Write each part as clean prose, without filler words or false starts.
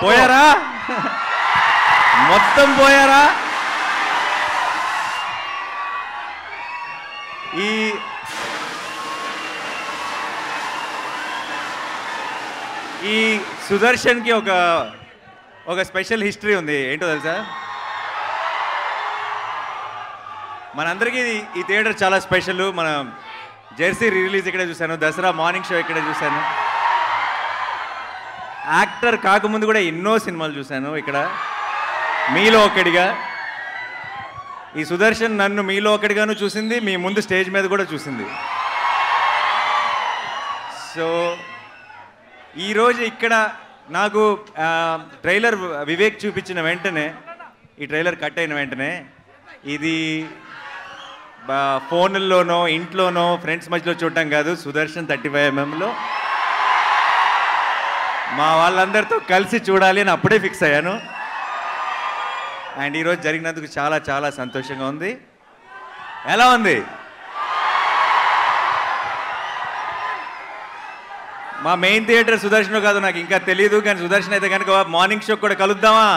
పోయారా? మొత్తం పోయారా? ఈ సుదర్శన్కి ఒక స్పెషల్ హిస్టరీ ఉంది. ఏంటో తెలుసా? మనందరికీ ఈ థియేటర్ చాలా స్పెషల్. మన జెర్సీ రిలీజ్ ఇక్కడే చూశాను, దసరా మార్నింగ్ షో ఇక్కడే చూశాను, యాక్టర్ కాకముందు కూడా ఎన్నో సినిమాలు చూశాను ఇక్కడ. మీలో ఒకడిగా ఈ సుదర్శన్ నన్ను మీలో ఒకటిగాను చూసింది, మీ ముందు స్టేజ్ మీద కూడా చూసింది. సో ఈరోజు ఇక్కడ నాకు ట్రైలర్ వివేక్ చూపించిన వెంటనే, ఈ ట్రైలర్ కట్ అయిన వెంటనే, ఇది ఫోన్లోనో ఇంట్లోనో ఫ్రెండ్స్ మధ్యలో చూడటం కాదు, సుదర్శన్ 35mm మా వాళ్ళందరితో కలిసి చూడాలి అని అప్పుడే ఫిక్స్ అయ్యాను. అండ్ ఈరోజు జరిగినందుకు చాలా చాలా సంతోషంగా ఉంది. ఎలా ఉంది? మా మెయిన్ థియేటర్ సుదర్శన్ కాదు నాకు ఇంకా తెలియదు, కానీ సుదర్శన్ అయితే కనుక మార్నింగ్ షో కూడా కలుద్దామా?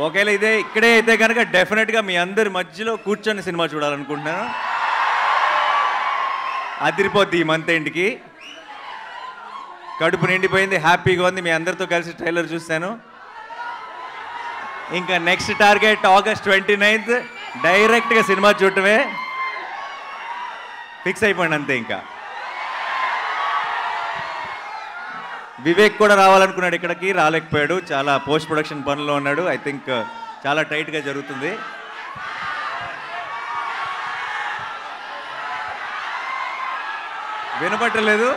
ఒకవేళ ఇక్కడే అయితే కనుక డెఫినెట్గా మీ అందరి మధ్యలో కూర్చొని సినిమా చూడాలనుకుంటున్నాను. అదిరిపోద్ది ఈ మంత్ ఎండ్కి. కడుపు నిండిపోయింది, హ్యాపీగా ఉంది. మీ అందరితో కలిసి ట్రైలర్ చూశాను. ఇంకా నెక్స్ట్ టార్గెట్ August 29th డైరెక్ట్గా సినిమా చూడటమే. ఫిక్స్ అయిపోయింది అంతే. ఇంకా వివేక్ కూడా రావాలనుకున్నాడు ఇక్కడికి, రాలేకపోయాడు. చాలా పోస్ట్ ప్రొడక్షన్ పనుల్లో ఉన్నాడు. ఐ థింక్ చాలా టైట్గా జరుగుతుంది. వినపట్టలేదు.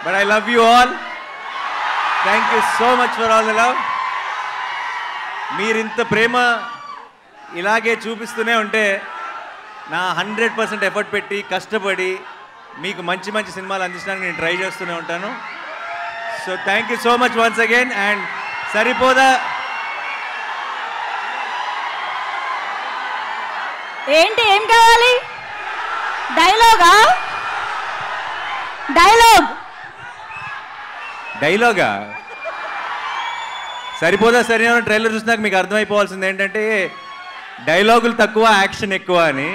But I love you all. Thank you so much for all the love. మీరింత ప్రేమ ఇలాగే చూపిస్తూనే ఉంటే నా 100% ఎఫర్ట్ పెట్టి కష్టపడి మీకు మంచి మంచి సినిమాలు అందించడానికి నేను ట్రై చేస్తూనే ఉంటాను. So thank you so much once again. And సరిపోదా? ఏంటి, ఏం కావాలి? డైలాగా? డైలాగా సరిపోదా? సరైన ట్రైలర్ చూసినాక మీకు అర్థమైపోవాల్సింది ఏంటంటే డైలాగులు తక్కువ, యాక్షన్ ఎక్కువ అని.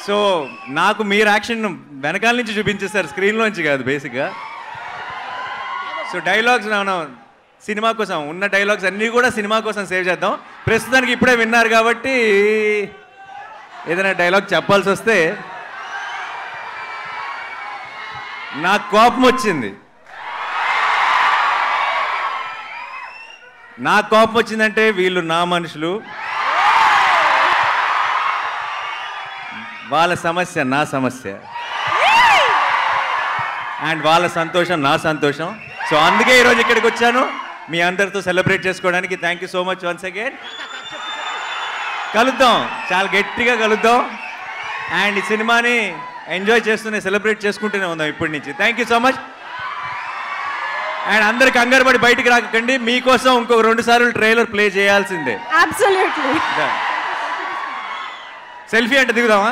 సో నాకు మీరు యాక్షన్ వెనకాల నుంచి చూపించేస్తారు, స్క్రీన్లోంచి కాదు బేసిక్గా. సో డైలాగ్స్ మనం సినిమా కోసం ఉన్న డైలాగ్స్ అన్నీ కూడా సినిమా కోసం సేవ్ చేద్దాం. ప్రస్తుతానికి ఇప్పుడే విన్నారు కాబట్టి ఏదైనా డైలాగ్ చెప్పాల్సి వస్తే నాకు కోపం వచ్చింది. నాకు కోపం వచ్చిందంటే వీళ్ళు నా మనుషులు, వాళ్ళ సమస్య నా సమస్య, అండ్ వాళ్ళ సంతోషం నా సంతోషం. సో అందుకే ఈరోజు ఇక్కడికి వచ్చాను మీ అందరితో సెలబ్రేట్ చేసుకోవడానికి. Thank you so much once again. కలుద్దాం, చాలా గట్టిగా కలుద్దాం. అండ్ ఈ సినిమాని ఎంజాయ్ చేస్తూనే సెలబ్రేట్ చేసుకుంటూనే ఉందాం ఇప్పటి నుంచి. Thank you so much. And అందరికి కంగారు పడి బయటికి రాకండి, మీకోసం ఇంకొక 2 సార్లు ట్రైలర్ ప్లే చేయాల్సిందే. అబ్సల్యూట్లీ. సెల్ఫీ అంటే దిగుదామా?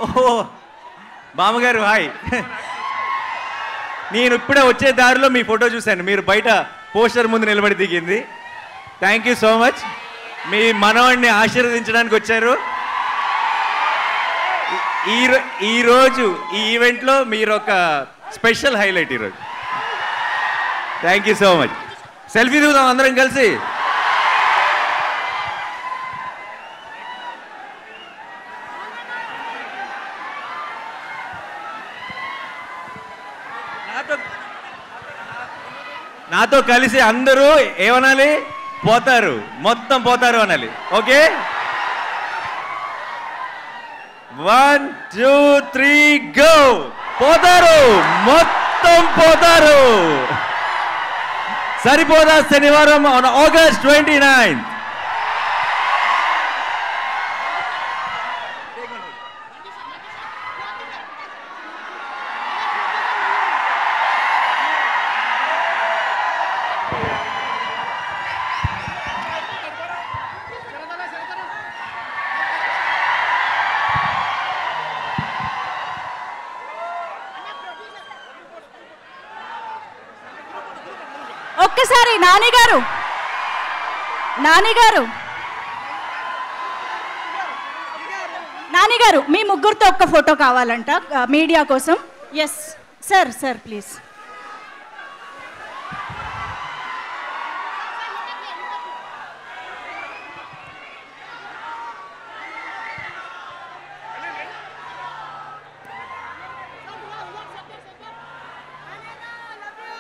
ఓహో బామ్మగారు హాయ్. నేను ఇప్పుడే వచ్చే దారిలో మీ ఫోటో చూశాను, మీరు బయట పోస్టర్ ముందు నిలబడి దిగింది. Thank you so much. మీ మనవాడిని ఆశీర్వదించడానికి వచ్చారు. ఈరోజు ఈ ఈవెంట్లో మీరు ఒక స్పెషల్ హైలైట్ ఈరోజు. Thank you so much. Selfie దిగుదాం అందరం కలిసి. నాతో కలిసి అందరూ ఏమనాలి? పోతారు, మొత్తం పోతారు అనాలి. Okay, 1 2 3 go. పోతారు, మొత్తం పోతారు. సరిపోదా శనివారం August 29th. ఒక్కసారి నానిగారు మీ ముగ్గురితో ఒక్క ఫోటో కావాలంట మీడియా కోసం. Yes sir please.